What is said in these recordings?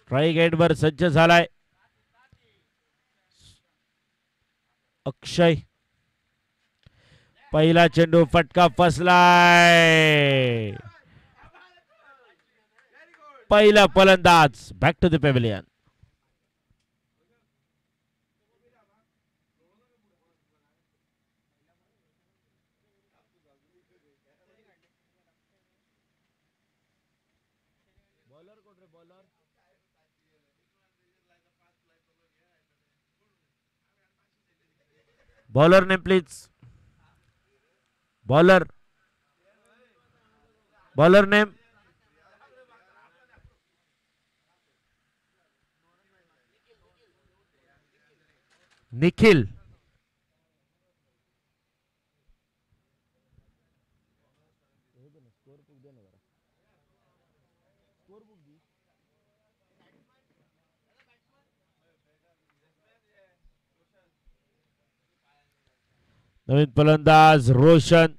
Strike एंडवर सज्ज झालाय अक्षय. पहिला चेंडू फटका फसलाय. पहिला फलंदाज back to the pavilion. Bowler name please. Bowler name. Nikhil. नवीन फलंदाज रोशन.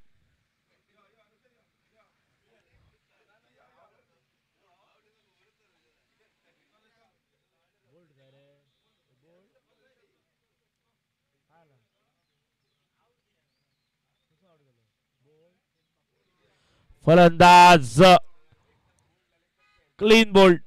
फलंदाज क्लीन बोल्ड.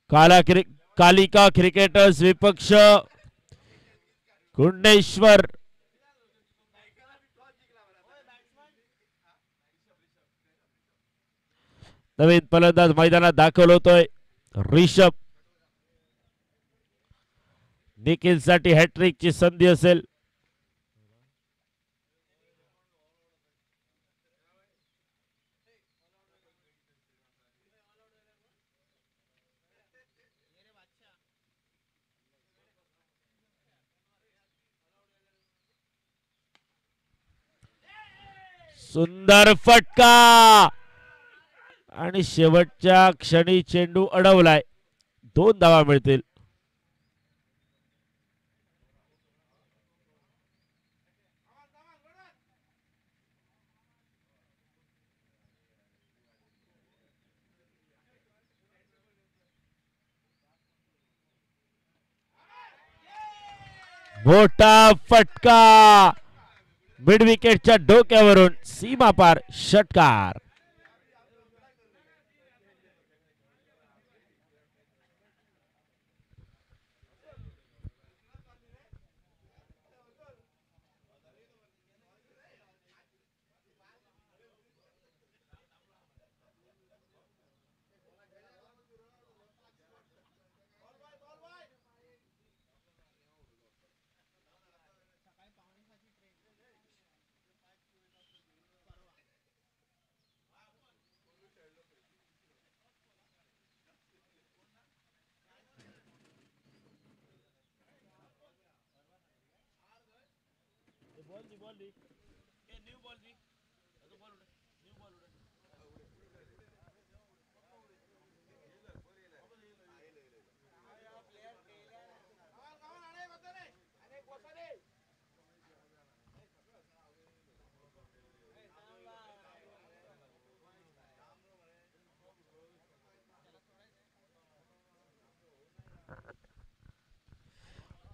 कालिका क्रिकेटर्स विपक्ष गुंडेश्वर. नवीन फलंदाज मैदानात दाखल होतोय रिषभ. निखिल साठी हॅट्रिक ची संधी असेल. सुंदर फटका आणि शेवटच्या क्षणी चेंडू अडवलाय. 2 धावा मिळतील. मोठा फटका मिड विकेटच्या डोक्यावरून सीमापार षटकार.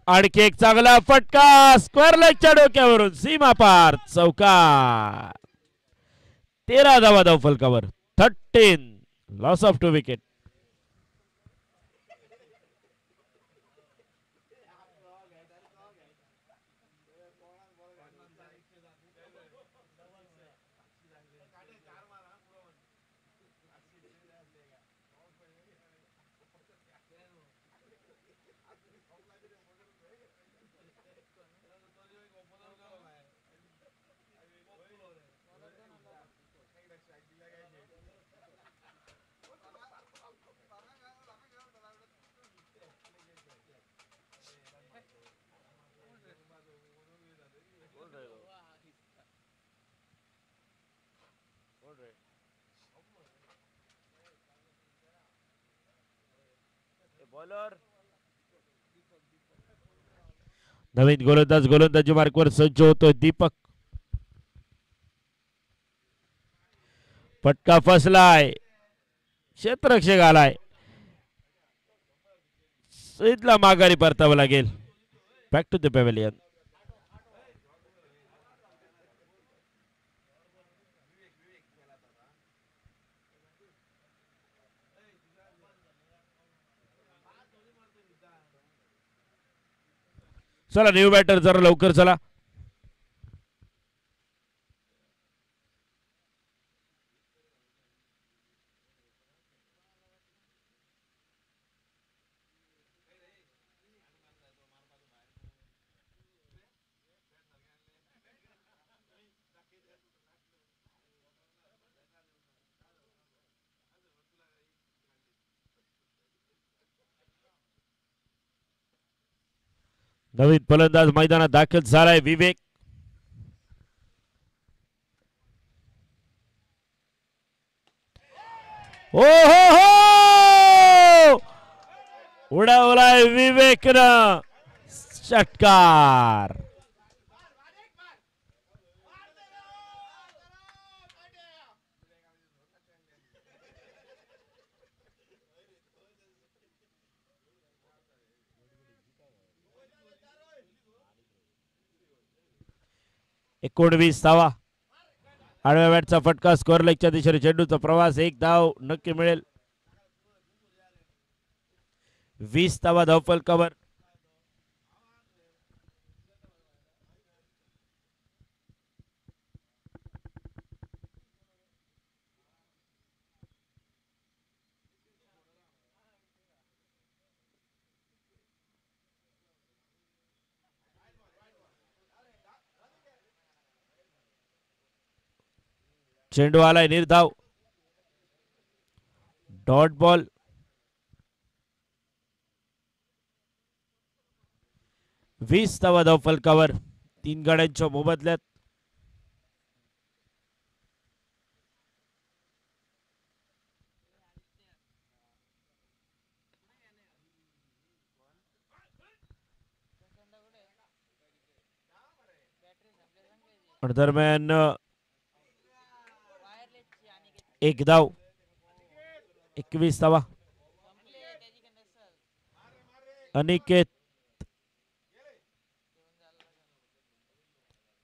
आणखी एक चांगला फटका स्क्वेअर लेगच्या डोक्यावरून सीमापार चौकार. 13 धावा धाव फलकावर. 13 लॉस ऑफ 2 विकेट. बॉलर नवीन गोलंदाज गोलंदाजी मार्कवर सज्ज होतोय दीपक. फटका फसलाय, क्षेत्ररक्षक आलाय, इथला माघारी परतावं लागेल. Back to the pavilion. चला न्यू बॅटर जरा लवकर चला. नवीन फलंदाज मैदानात दाखल झालाय विवेक. हो हो हो, उडवलाय विवेकनं षटकार. एकोणवीस धावा. आडव्या बॅटचा फटका, स्कोअर लेगच्या दिशेने चेंडूचा प्रवास, एक धाव नक्की मिळेल. 20 धावा धावफलकावर. चेंडू आलाय निर्धाव, डॉट बॉल. 20 धावा धावफलकावर 3 गाड्यांच्या मोबदल्यात. दरम्यान एक धाव. 21 धावा. Aniket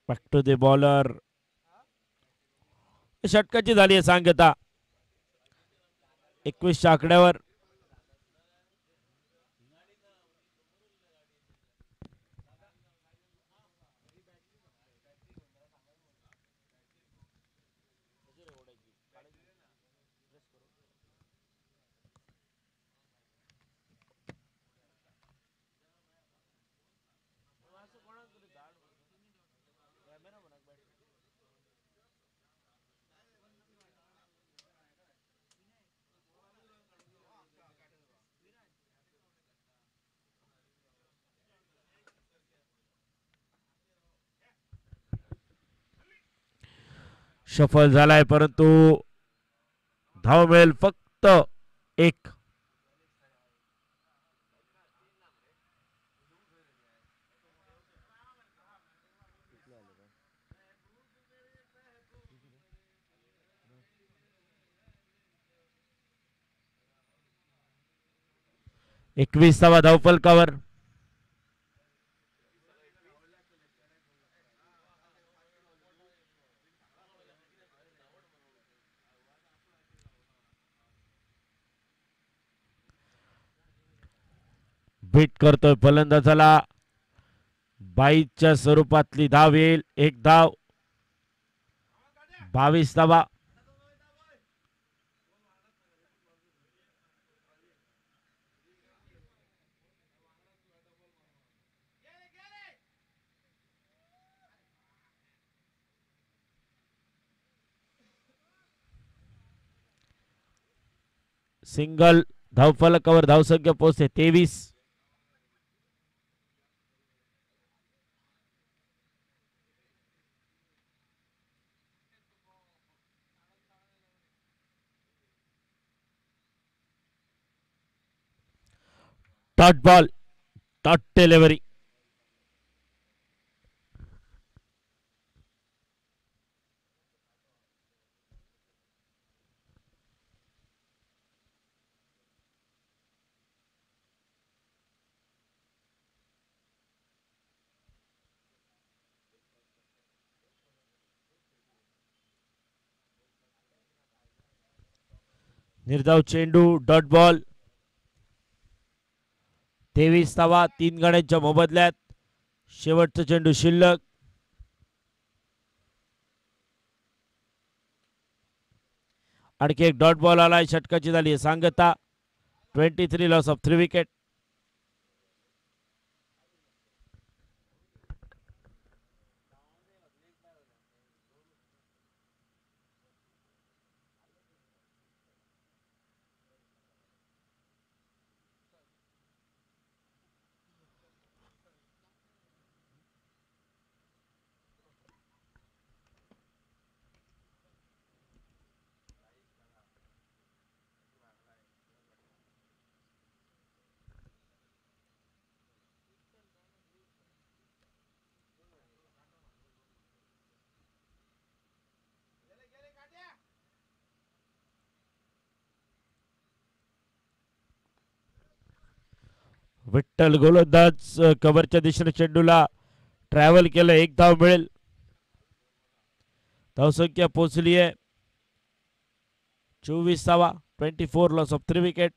back to the bowler. षटकाची झाली आहे सांगता. 21च्या आकड्यावर. सफल झालाय परंतु धाव मिळेल फक्त एक. एकविसावा धावफलकावर. बीट करतोय फलंदाजाला. 22च्या स्वरूपातली धाव येईल. एक धाव. 22 धावा. सिंगल धावफलकावर धावसंख्या पोहोचते 23. Dot ball, dot delivery. निर्धाव चेंडू डॉट बॉल. 23 धावा 3 गाड्यांच्या मोबदल्यात. शेवटचा चेंडू शिल्लक. आणखी एक डॉट बॉल आलाय. षटकाची झाली सांगता. 23 लॉस ऑफ 3 विकेट. विठ्ठल गोलंदाज कव्हरच्या दिशेने चेंडूला ट्रॅव्हल केलं. एक धाव मिळेल. धावसंख्या पोहोचली आहे 24 धावा. 24 loss of 3 wicket.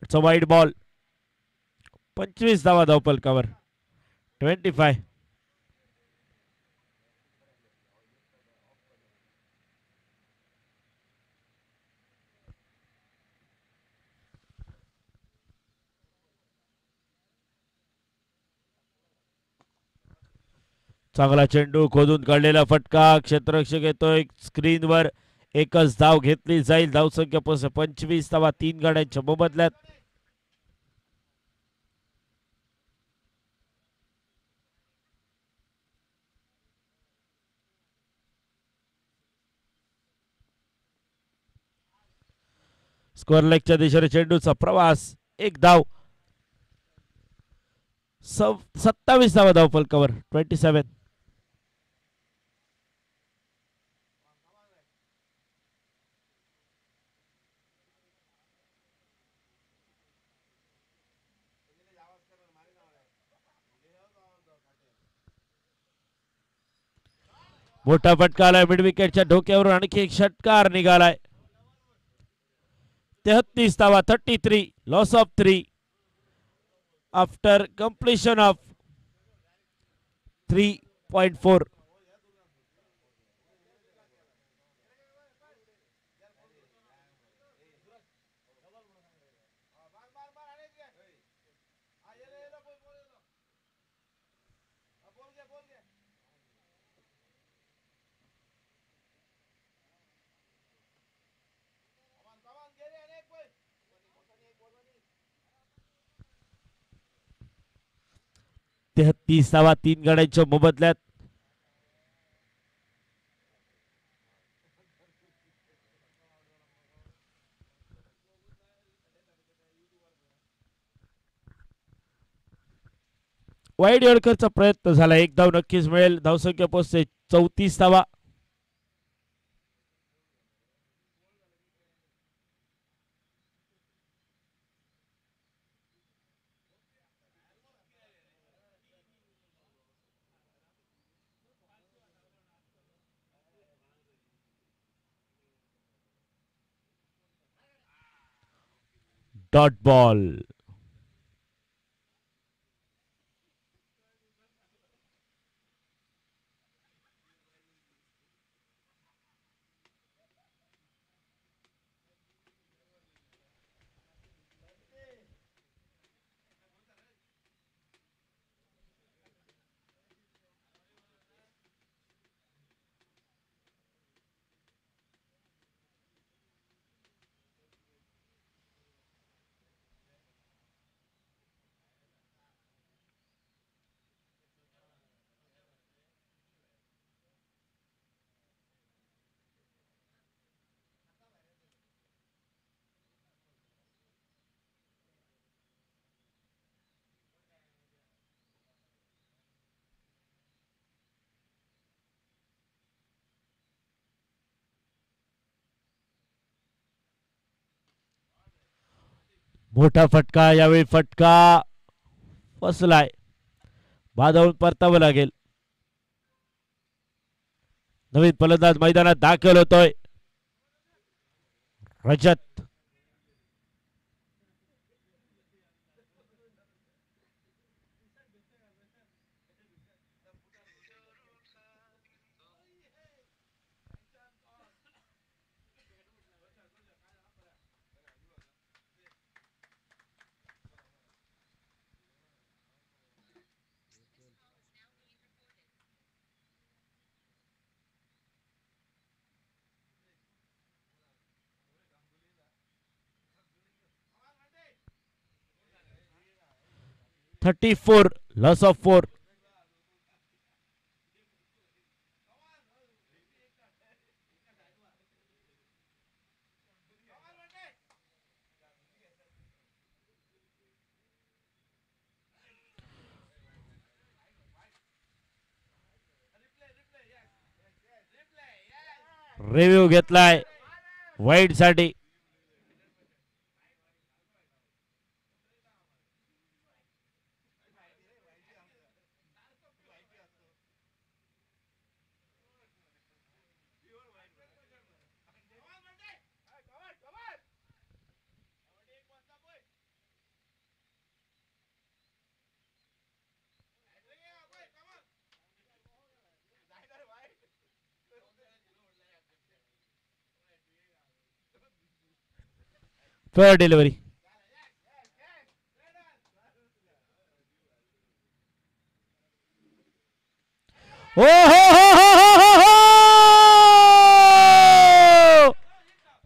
It's a wide ball. 25 धावा धावफलकावर. 25. चांगला चेंडू खोदून काढलेला फटका. क्षेत्ररक्षक येतोय स्क्रीनवर. एकच धाव घेतली जाईल. धावसंख्या 25 धावा 3 गाड्यांच्या मोबदल्यात. स्कोअर लेगच्या दिशेने चेंडूचा प्रवास. एक धाव. 27 धावा धावफलकावर. 27. मोठा फटका आलाय मिड विकेटच्या डोक्यावरून. आणखी एक षटकार निघालाय. 33 धावा. 33 loss of 3 after completion of 3.4. तेहतीस धावा 3 गाड्यांच्या मोबदल्यात. वाईड यॉर्करचा प्रयत्न झाला. एक धाव नक्कीच मिळेल. धावसंख्या पोहोचते 34 धावा. Dot ball. मोठा फटका, यावेळी फटका फसलाय, बादावून परतावं लागेल. नवीन फलंदाज मैदानात दाखल होतोय, रजत. $34, loss of 4. रिव्ह्यू घेतलाय वाईड साठी. Fair delivery. हो हो हो हो हो हो,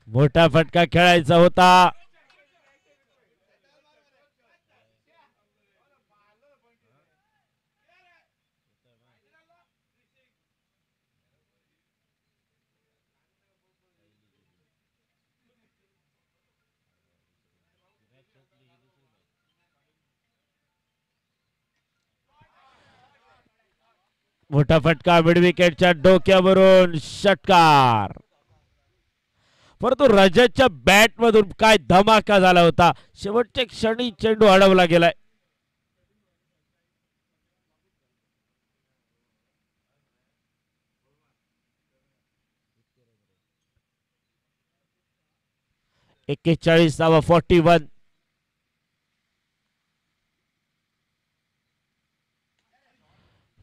मोठा फटका खेळायचा होता. मोठा फटका मिड विकेटच्या डोक्यावरून षटकार. परंतु रजतच्या बॅट मधून काय धमाका झाला होता, शेवटच्या क्षणी चेंडू अडवला गेलाय. एक्केचाळीसावा 41.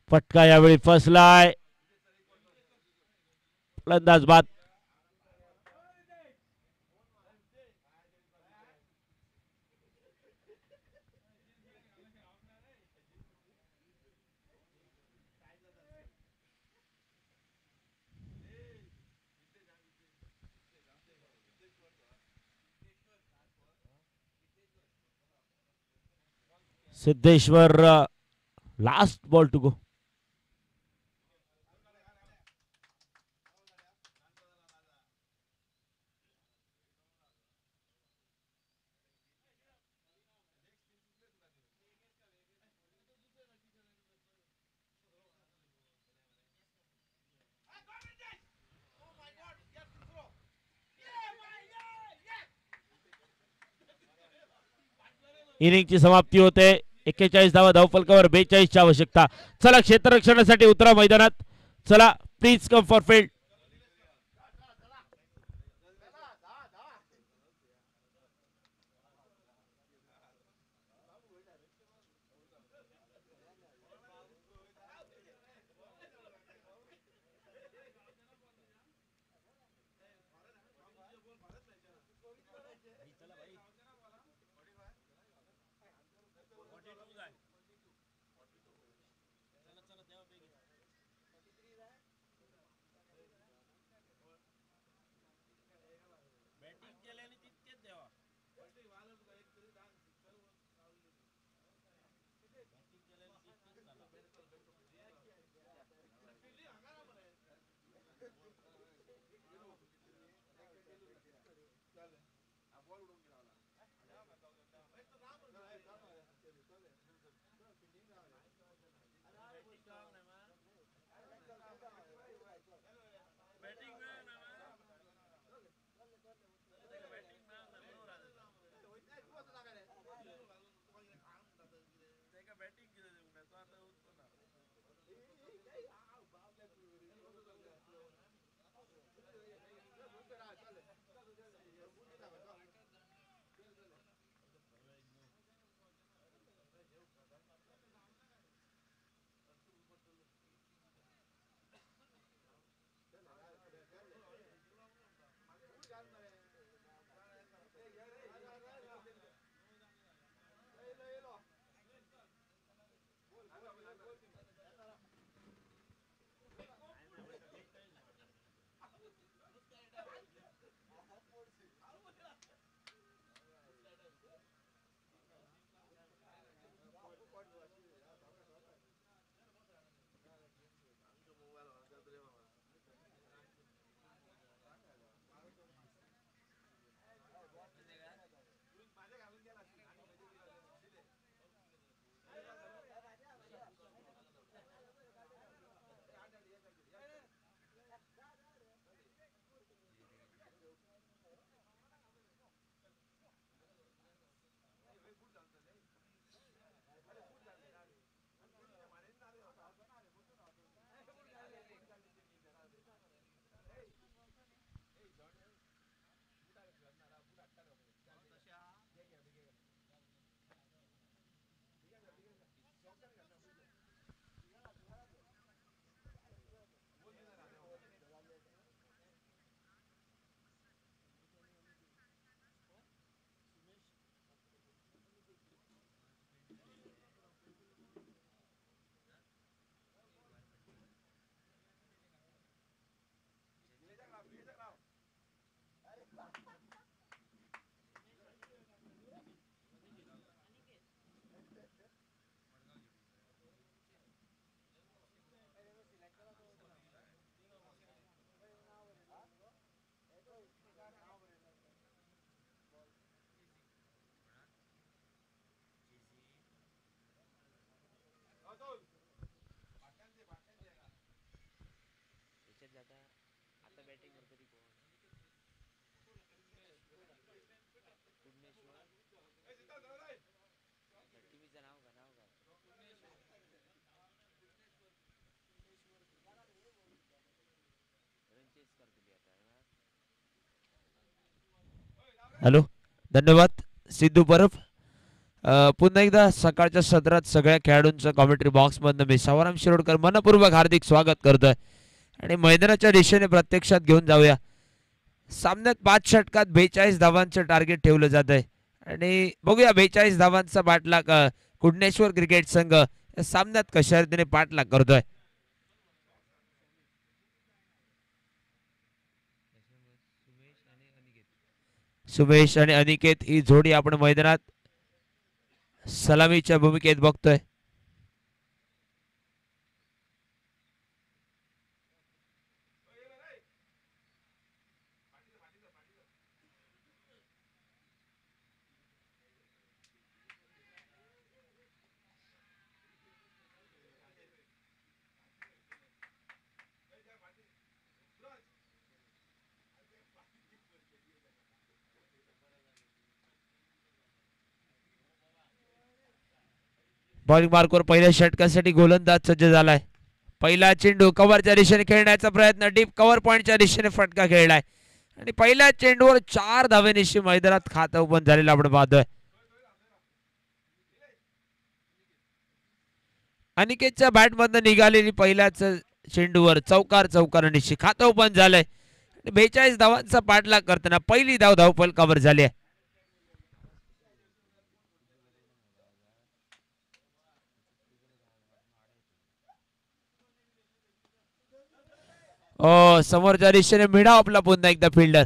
फटका यावेळी फसलाय, फलंदाज बाद. Siddheshwar, last ball to go. इनिंगची समाप्ती होते. 41 धावा धावफलकावर 42 ची आवश्यकता. चला क्षेत्ररक्षणासाठी उतरा मैदानात. चला please come for field. Hello, धन्यवाद सिद्धू परब. पुन्हा एकदा सकाळच्या सत्रात सगळ्या खेळाडूंचं कॉमेंट्री बॉक्समधनं मी सवाराम शिरोडकर मनपूर्वक हार्दिक स्वागत करतोय आणि मैदानाच्या दिशेने प्रत्यक्षात घेऊन जाऊया. सामन्यात 5 षटकात 42 धावांचं टार्गेट ठेवलं जात आहे आणि बघूया 42 धावांचा पाठलाग कुडनेश्वर क्रिकेट संघ या सामन्यात कशा रीतीने पाठलाग करतोय. सुमेश आणि अनिकेत ही जोडी आपण मैदानात सलामीच्या भूमिकेत बघतोय. बॉलिंग मार्कवर पहिल्या षटकासाठी गोलंदाज सज्ज झालाय. पहिला चेंडू कव्हरच्या दिशेने खेळण्याचा प्रयत्न, डीप कव्हर पॉइंटच्या दिशेने फटका खेळलाय आणि पहिल्या चेंडूवर 4 धावेनिशी मैदानात खातं ओपन झालेलं आपण पाहतोय. अनिकेतच्या बॅटमधनं निघालेली पहिल्याच चेंडूवर चौकारानिशी खातं ओपन झालंय. 42 धावांचा पाठलाग करताना पहिली धाव धावफलकावर झाली आहे. समोरच्या दिशेने मिडा आपला पुन्हा एकदा फिल्डर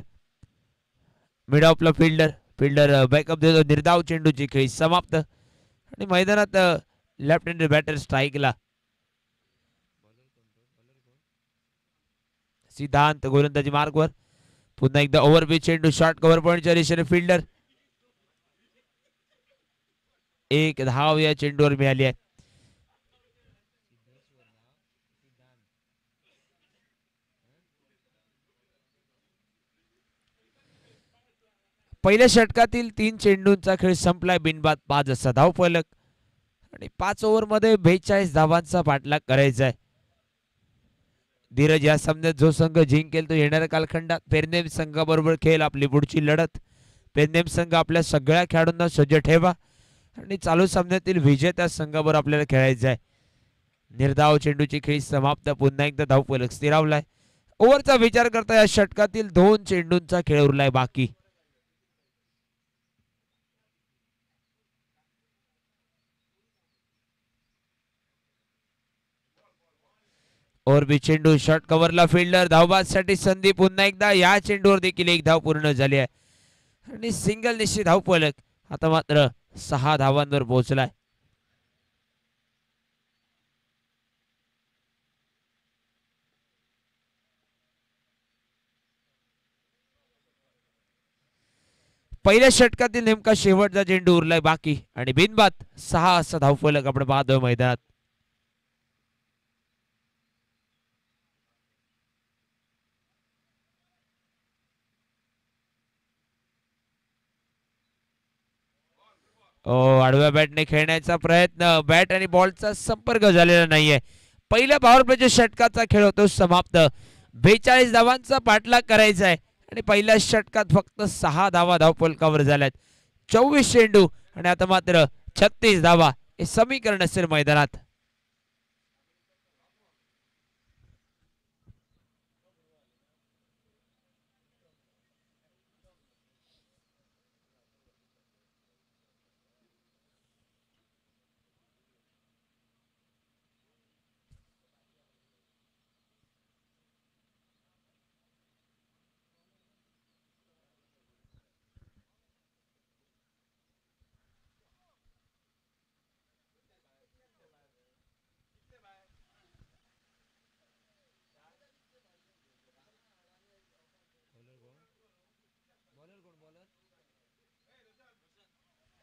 बॅकअप देतो. निर्धाव चेंडूची खेळी समाप्त आणि मैदानात लेफ्ट हँडेड बॅटर स्ट्राईकला. सिद्धांत गोलंदाजी मार्कवर पुन्हा एकदा ओव्हरपिच चेंडू शॉर्ट कव्हर पॉइंटच्या दिशेने फिल्डर. 1 धाव या चेंडूवर मिळाली आहे. पहिल्या षटकातील 3 चेंडूंचा खेळ संपलाय बिनबाद 5 असा धावफलक आणि 5 ओव्हरमध्ये 42 धावांचा पाठलाग करायचा आहे. धीरज, या सामन्यात जो संघ जिंकेल तो येणाऱ्या कालखंडात पेरनेम संघाबरोबर खेळ आपली पुढची लढत. पेरनेम संघ आपल्या सगळ्या खेळाडूंना सज्ज ठेवा आणि चालू सामन्यातील विजेत्या संघाबरोबर आपल्याला खेळायचं आहे. निर्धाव चेंडूची खेळी समाप्त. पुन्हा एकदा धावफलक स्थिरावलाय. ओव्हरचा विचार करता या षटकातील 2 चेंडूंचा खेळ उरलाय बाकी. ओव्हर बी चेंडू शॉर्ट कव्हरला फिल्डर. धावबासाठी संधी. पुन्हा एकदा या चेंडूवर देखील 1 धाव पूर्ण झाली आहे आणि सिंगल निश्चित धावफलक आता मात्र 6 धावांवर पोहोचलाय. पहिल्या षटकातील नेमका शेवटचा चेंडू उरलाय बाकी आणि बिनबाद 6 असा धावफलक आपण पाहतोय मैदानात. आडव्या बॅटने खेळण्याचा प्रयत्न. बॅट आणि बॉलचा संपर्क झालेला नाहीये. पहिल्या पॉवर प्लेच्या षटकाचा खेळ होतो समाप्त. 42 धावांचा पाठलाग करायचा आहे आणि पहिल्या षटकात फक्त 6 धावा धावफलकावर झाल्यात. 24 चेंडू आणि आता मात्र 36 धावा हे समीकरण असेल मैदानात.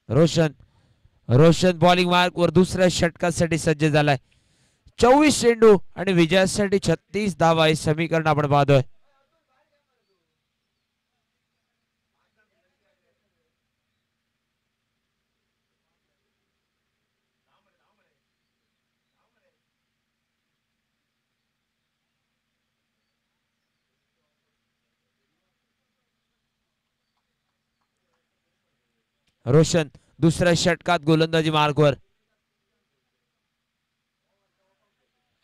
रोशन रोशन बॉलिंग मार्क वर दुसऱ्या षटकासाठी सज्ज झालाय. 24 चेंडू आणि विजयासाठी 36 धावा हे समीकरण आपण पाहतोय. रोशन दुसऱ्या षटकात गोलंदाजी मार्कवर.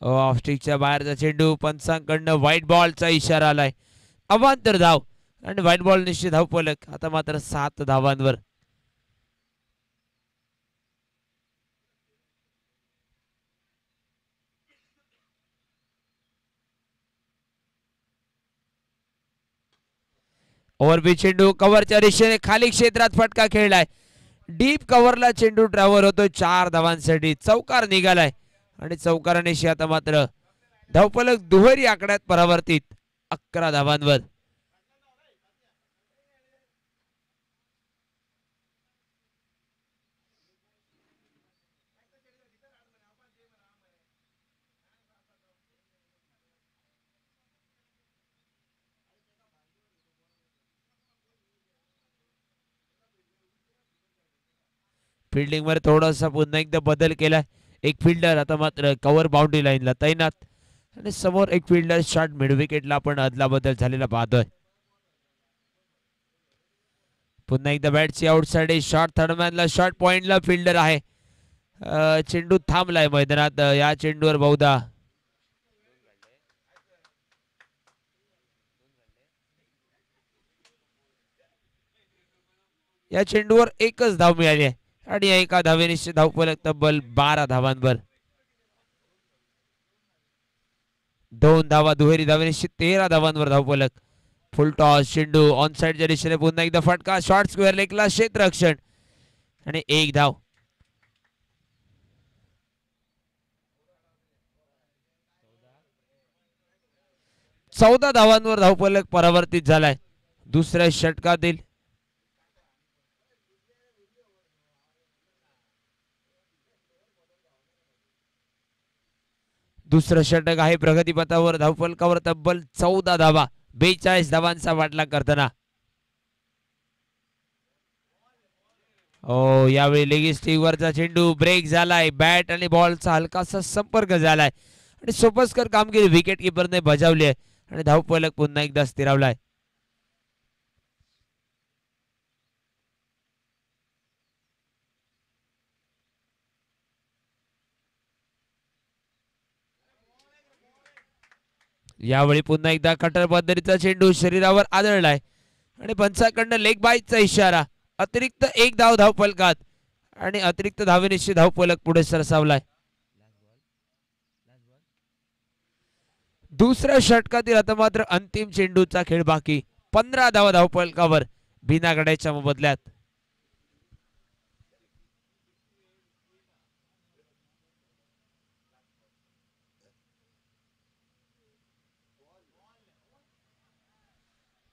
ऑफस्टिकच्या बाहेरचा चेंडू. पंचांकडनं व्हाईट बॉलचा इशारा आलाय. अवांतर धाव आणि व्हाईट बॉल निश्चित धावफलक आता मात्र 7 धावांवर. ओव्हरबी चेंडू कव्हरच्या दिशेने खाली क्षेत्रात फटका खेळलाय. डीप कव्हरला चेंडू ट्रॅव्हल होतो 4 धावांसाठी. चौकार निघालाय आणि चौकारानेशी आता मात्र धावफलक दुहेरी आकड्यात परावर्तित 11 धावांवर. फिल्डिंग वर थोडासा पुन्हा एकदा बदल केलाय. एक फिल्डर आता मात्र कव्हर बाउंड्री लाईनला तैनात आणि समोर एक फिल्डर शॉर्ट मिड विकेटला आपण अदला बदल झालेला पाहतोय. पुन्हा एकदा बॅटची आउटसाइड. शॉर्ट थर्डमॅनला शॉर्ट पॉइंटला फिल्डर आहे. चेंडू थांबलाय मैदानात. या चेंडूवर बहुधा या चेंडूवर एकच धाव मिळाली आहे आणि या एका धावेनिश्चित धावफलक तब्बल 12 धावांवर. 2 धावा दुहेरी धावेनिश्चित 13 धावांवर धावफलक. फुल टॉस चेंडू ऑन साइडच्या दिशेने. पुन्हा एकदा फटका. शॉर्ट स्क्वेअर लेगला क्षेत्ररक्षण आणि 1 धाव. 14 धावांवर धावफलक परावर्तित झालाय. दुसऱ्या षटकातील दुसरं षटक आहे प्रगतीपथावर. धावफलकावर तब्बल 14 धावा. 42 धावांचा वाटला करताना ओ यावेळी लेग स्टिकवरचा चेंडू ब्रेक झालाय. बॅट आणि बॉलचा हलकासा संपर्क झालाय आणि सोपस्कर कामगिरी विकेट किपरने बजावली आहे आणि धावफलक पुन्हा एकदा स्थिरावलाय. यावेळी पुन्हा एकदा कटर पद्धतीचा चेंडू शरीरावर आदळलाय आणि पंचाकडनं लेग बाईचा इशारा. अतिरिक्त एक धाव धावफलकात आणि अतिरिक्त धावेनिशी धावफलक पुढे सरसावलाय. दुसऱ्या षटकातील आता मात्र अंतिम चेंडूचा खेळ बाकी. 15 धावा धावफलकावर बिना गड्याच्या मोबदल्यात.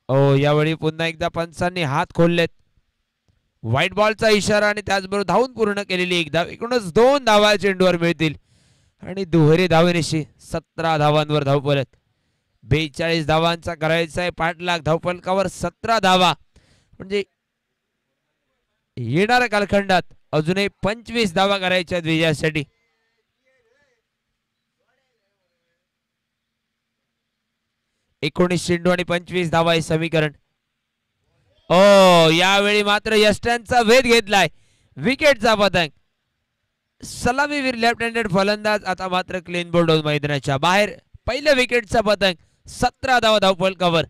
ओ यावेळी पुन्हा एकदा पंचांनी हात खोललेत. व्हाईट बॉलचा इशारा आणि त्याचबरोबर धावून पूर्ण केलेली एक धाव. एकूणच 2 धावा चेंडूवर मिळतील आणि दुहेरी धावेनिशी 17 धावांवर धावफलक. 42 धावांचा करायचा आहे पाठलाग. धावफलकावर 17 धावा म्हणजे येणाऱ्या कालखंडात अजूनही 25 धावा करायच्या विजयासाठी. 19 चेंडू आणि 25 धावा हे समीकरण. ओ यावेळी मात्र यष्ट्यांचा भेद घेतलाय. विकेटचा पतंग. सलामीवीर लेफ्ट हँडेड फलंदाज आता मात्र क्लीन बोल्ड मैदानाच्या बाहेर. पहिल्या विकेटचा पतंग. 17 धावा धावफलकावर.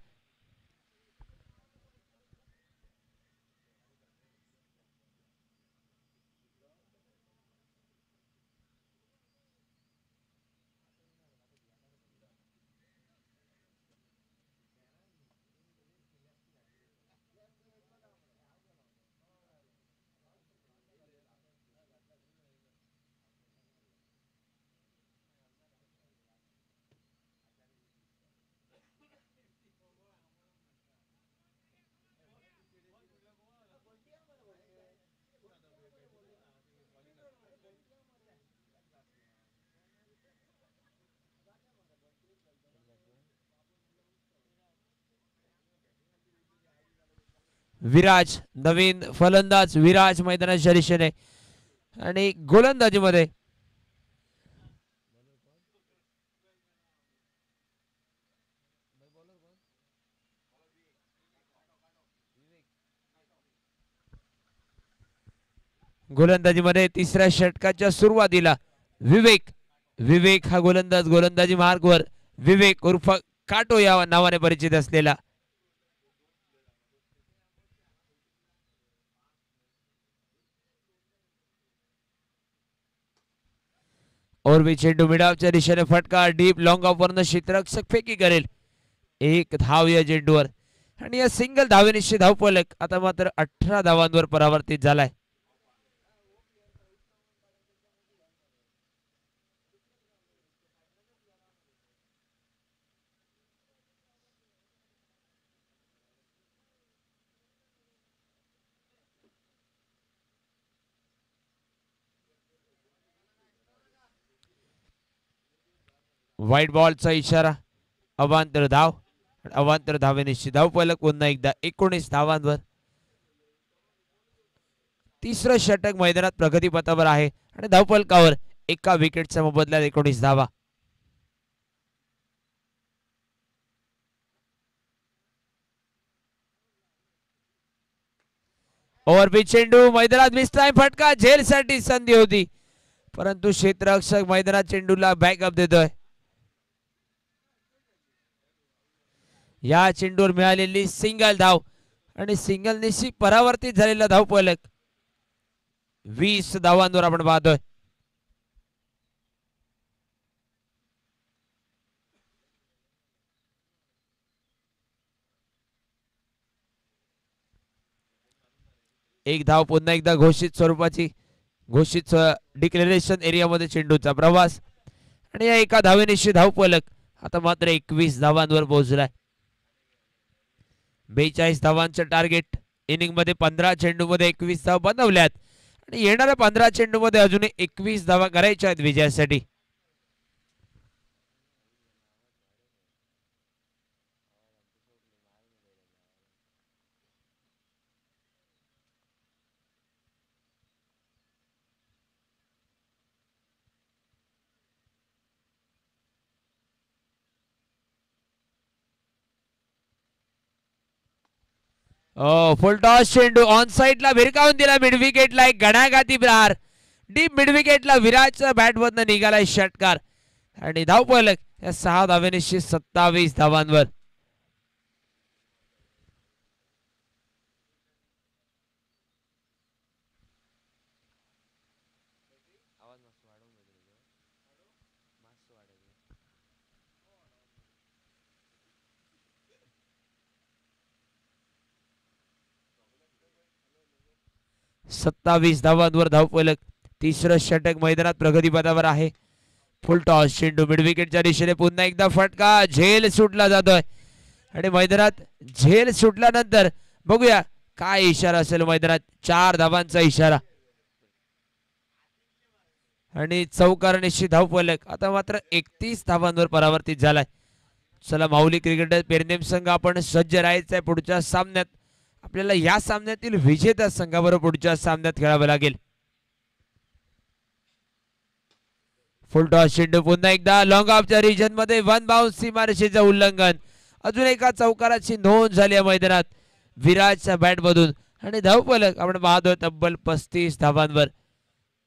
विराज नवीन फलंदाज विराज मैदानाच्या दिशेने आणि गोलंदाजीमध्ये तिसऱ्या षटकाच्या सुरुवातीला विवेक विवेक हा गोलंदाज गोलंदाजी मार्गवर. विवेक उर्फ काटो या नावाने परिचित असलेला. और चेंडू मिडावच्या दिशेने फटका डीप लॉंग ऑफ वरनं क्षेत्ररक्षक फेकी करेल. एक धाव या चेंडूवर आणि या सिंगल धावेनिशी धावफलक आता मात्र 18 धावांवर परावर्तित झालाय. व्हाईट बॉलचा इशारा. अवांतर धाव. अवांतर धावेनिशी धावफलक पुन्हा एकदा 19 धावांवर. तिसरं षटक मैदानात प्रगतीपथावर आहे आणि धावफलकावर एका विकेटच्या मोबदल्यात 19 धावा. ओव्हरपिच चेंडू मैदानात मिसटाईम फटका. झेलसाठी संधी होती परंतु क्षेत्ररक्षक मैदानात चेंडूला बॅकअप देतोय. या चेंडूवर मिळालेली सिंगल धाव आणि सिंगल निशी परावर्तित झालेला धावफलक 20 धावांवर आपण पाहतोय. एक धाव पुन्हा एकदा घोषित स्वरूपाची. घोषित डिक्लेरेशन एरियामध्ये चेंडूचा प्रवास आणि या एका धावेनिशी धावफलक आता मात्र 21 धावांवर पोहोचलाय. 42 धावांचं टार्गेट. इनिंग मध्ये 15 चेंडूमध्ये 21 धावा बनवल्यात आणि येणाऱ्या 15 चेंडूमध्ये अजून 21 धावा करायच्या आहेत विजयासाठी. फुल टॉस चेंडू ऑन साइडला भिरकावून दिला मिड विकेटला एक घणाघाती प्रहार डीप मिड विकेटला विराजच्या बॅट मधनं निघालाय षटकार आणि धावफलक या 6 धावेनिशी 27 धावांवर. सत्तावीस धावांवर धावफलक. तिसरं षटक मैदानात प्रगतीपथावर आहे. फुल टॉस चेंडू मिड विकेटच्या दिशेने पुन्हा एकदा फटका झेल सुटला जातोय आणि मैदानात झेल सुटल्यानंतर बघूया काय इशारा असेल मैदानात. 4 धावांचा इशारा आणि चौकार निश्चित धावफलक. आता मात्र 31 धावांवर परावर्तित झालाय. चला माऊली क्रिकेटर पेरनेम संघ आपण सज्ज राहायचंय पुढच्या सामन्यात. आपल्याला या सामन्यातील विजेत्या संघाबरोबर पुढच्या सामन्यात खेळावं लागेल. फुल टॉस चेंडू पुन्हा एकदा लॉंग ऑफच्या रिजन मध्ये वन बाउन्स सीमारेषेचं उल्लंघन. अजून एका चौकाराची नोंद झाली आहे मैदानात विराजच्या बॅट मधून आणि धावफलक आपण पाहतोय तब्बल 35 धावांवर.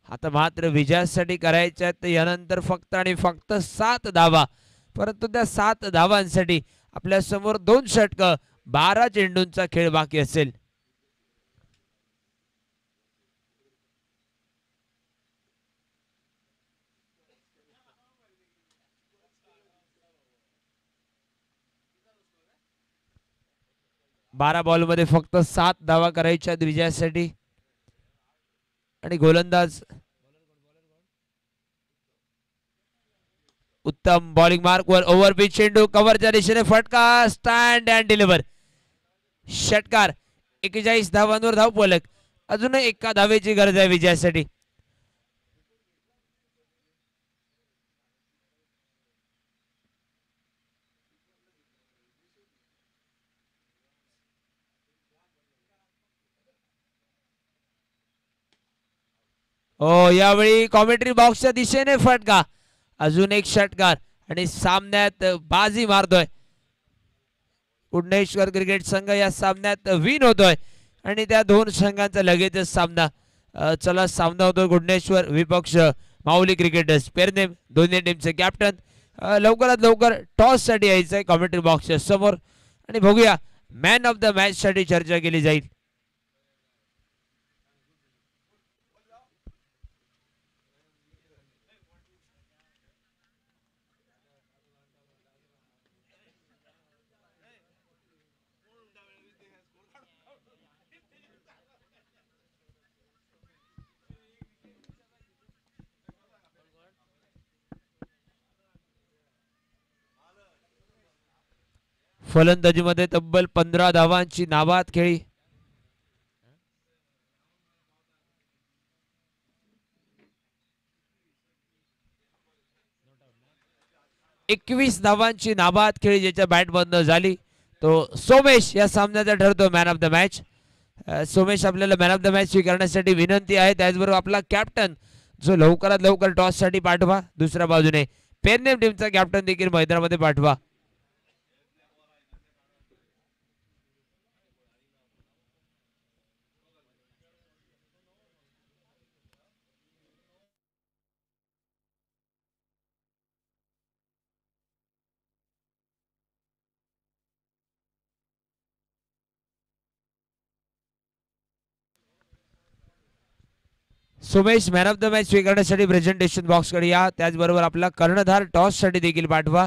आता मात्र विजयासाठी करायच्या आहेत यानंतर फक्त आणि फक्त 7 धावा. परंतु त्या 7 धावांसाठी आपल्या समोर 2 षटकं 12 चेंडूंचा खेळ बाकी असेल. बारा बॉल मध्ये फक्त 7 धावा करायच्या विजयासाठी आणि गोलंदाज उत्तम बॉलिंग मार्क वर ओव्हर पिच चेंडू कव्हरच्या दिशेने फटका स्टँड अँड डिलिव्हर. षटकार 41 धावांवर धावफलक. अजून एका धावेची गरज आहे विजयासाठी. हो यावेळी कॉमेंट्री बॉक्सच्या दिशेने फटका. अजून एक षटकार आणि सामन्यात बाजी मारतोय कुंडेश्वर क्रिकेट संघ. या सामन्यात विन होतोय आणि त्या 2 संघांचा लगेचच सामना. चला सामना होतोय कुंडेश्वर विपक्ष माऊली क्रिकेटर्स. पेरनेम दोन्ही टीमचे कॅप्टन लवकरात लवकर टॉस साठी यायचंय कॉमेंट्री बॉक्सच्या समोर आणि बघूया मॅन ऑफ द मॅच साठी चर्चा केली जाईल. फलंदाजीमध्ये तब्बल 15 धावांची नाबाद खेळी. एकवीस धावांची नाबाद खेळी ज्याच्या बॅट मधनं झाली तो सोमेश या सामन्याचा ठरतो man of the match. Somesh आपल्याला मॅन ऑफ द मॅच स्वीकारण्यासाठी विनंती आहे. त्याचबरोबर आपला कॅप्टन जो लवकरात लवकर टॉस साठी पाठवा. दुसऱ्या बाजूने पेरनेम टीमचा कॅप्टन देखील मैदानामध्ये पाठवा. Somesh man of the match स्वीकारण्यासाठी प्रेझेंटेशन बॉक्स कडे या. त्याचबरोबर आपला कर्णधार टॉस साठी देखील पाठवा.